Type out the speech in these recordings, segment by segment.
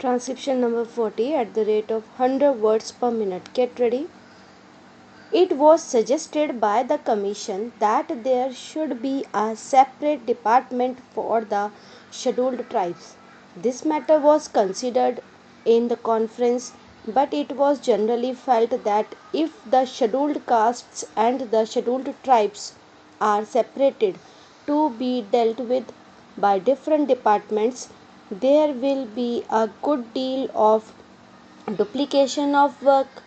Transcription number 40 at the rate of 100 words per minute. Get ready. It was suggested by the Commission that there should be a separate department for the scheduled tribes. This matter was considered in the conference, but it was generally felt that if the scheduled castes and the scheduled tribes are separated to be dealt with by different departments, there will be a good deal of duplication of work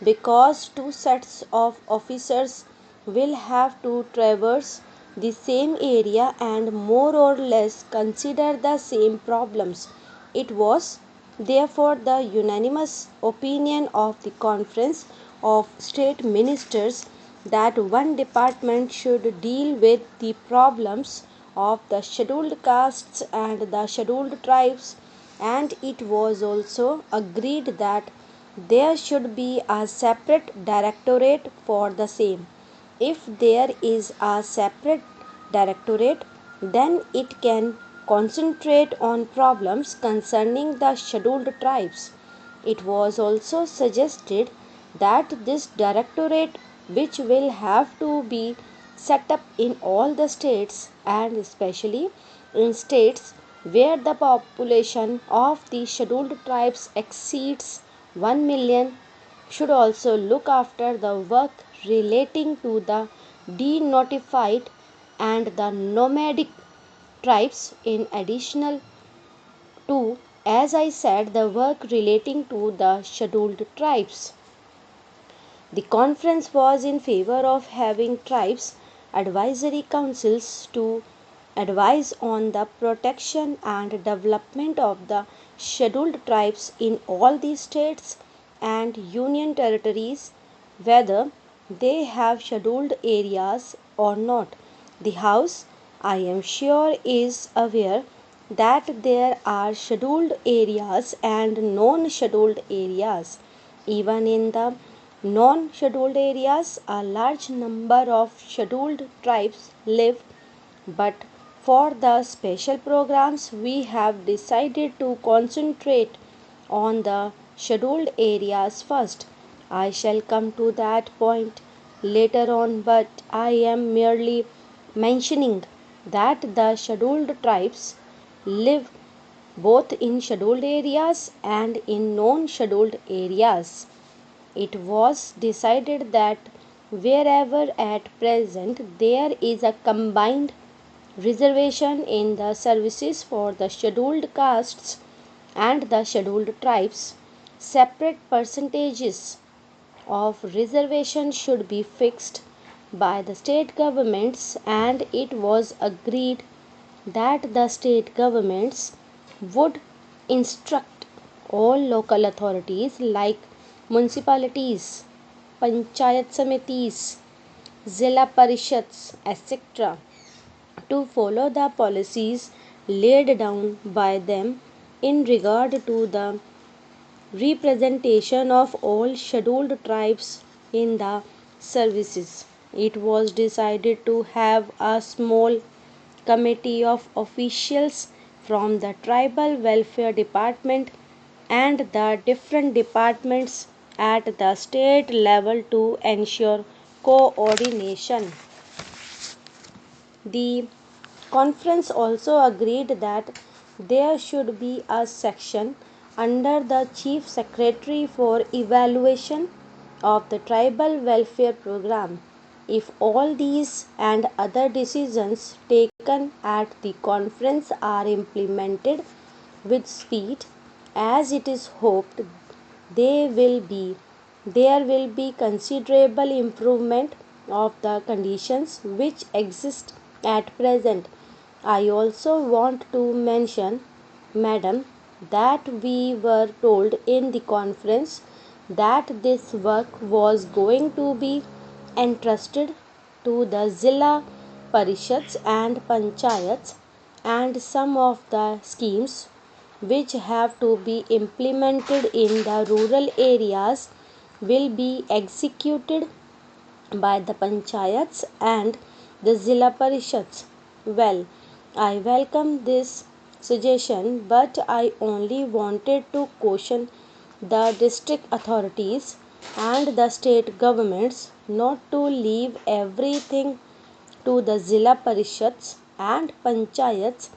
because two sets of officers will have to traverse the same area and more or less consider the same problems. It was therefore the unanimous opinion of the Conference of State Ministers that one department should deal with the problems of the scheduled castes and the scheduled tribes, and it was also agreed that there should be a separate directorate for the same. If there is a separate directorate, then it can concentrate on problems concerning the scheduled tribes. It was also suggested that this directorate, which will have to be set up in all the states and especially in states where the population of the scheduled tribes exceeds 1 million, should also look after the work relating to the denotified and the nomadic tribes in addition to, as I said, the work relating to the scheduled tribes. The conference was in favor of having tribes advisory councils to advise on the protection and development of the scheduled tribes in all the states and union territories, whether they have scheduled areas or not. The House, I am sure, is aware that there are scheduled areas and non scheduled areas. Even in the non scheduled areas, a large number of scheduled tribes live, but for the special programs, we have decided to concentrate on the scheduled areas first. I shall come to that point later on, but I am merely mentioning that the scheduled tribes live both in scheduled areas and in non scheduled areas. It was decided that wherever at present there is a combined reservation in the services for the scheduled castes and the scheduled tribes, separate percentages of reservation should be fixed by the state governments, and it was agreed that the state governments would instruct all local authorities like municipalities, panchayat samitis, zilla parishads, etc., to follow the policies laid down by them in regard to the representation of all scheduled tribes in the services. It was decided to have a small committee of officials from the tribal welfare department and the different departments at the state level to ensure coordination. The conference also agreed that there should be a section under the Chief Secretary for evaluation of the tribal welfare program. If all these and other decisions taken at the conference are implemented with speed, as it is hoped there will be considerable improvement of the conditions which exist at present. I also want to mention, Madam, that we were told in the conference that this work was going to be entrusted to the Zilla Parishads and Panchayats, and some of the schemes which have to be implemented in the rural areas will be executed by the panchayats and the Zilla Parishads. Well, I welcome this suggestion, but I only wanted to caution the district authorities and the state governments not to leave everything to the Zilla Parishads and Panchayats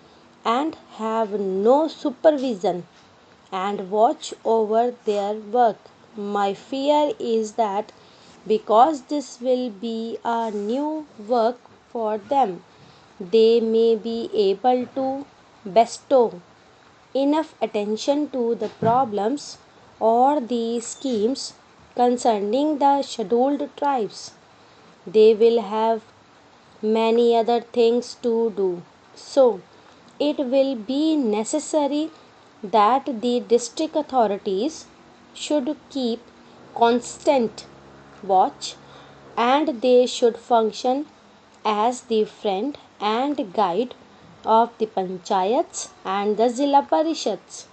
and have no supervision and watch over their work. My fear is that because this will be a new work for them, they may be able to bestow enough attention to the problems or the schemes concerning the scheduled tribes. They will have many other things to do. So, it will be necessary that the district authorities should keep constant watch and they should function as the friend and guide of the panchayats and the Zilla Parishads.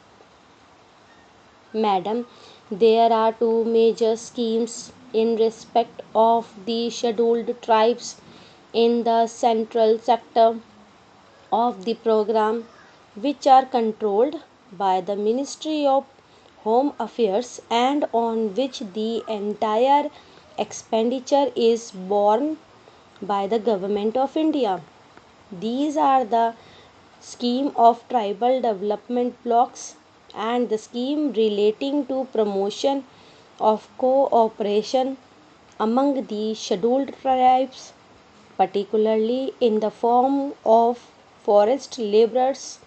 Madam, there are two major schemes in respect of the scheduled tribes in the central sector of the program, which are controlled by the Ministry of Home Affairs and on which the entire expenditure is borne by the Government of India. These are the scheme of tribal development blocks and the scheme relating to promotion of cooperation among the scheduled tribes, particularly in the form of forest laborers,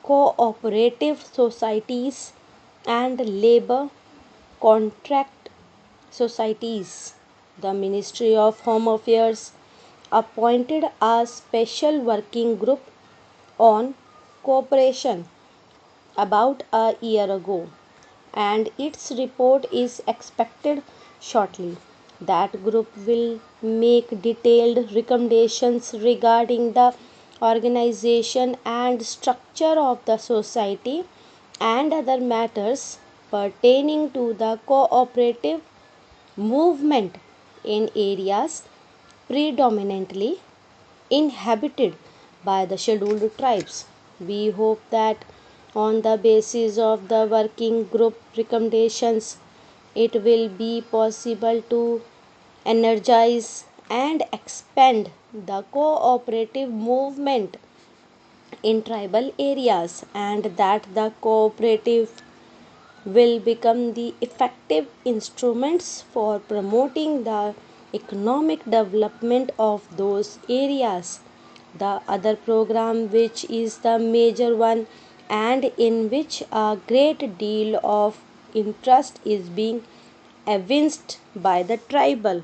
cooperative societies, and labor contract societies. The Ministry of Home Affairs appointed a special working group on cooperation about a year ago, and its report is expected shortly. That group will make detailed recommendations regarding the organization and structure of the society and other matters pertaining to the cooperative movement in areas predominantly inhabited by the scheduled tribes. We hope that on the basis of the working group recommendations, it will be possible to energize and expand the cooperative movement in tribal areas and that the cooperative will become the effective instruments for promoting the economic development of those areas. The other program, which is the major one and in which a great deal of interest is being evinced by the tribal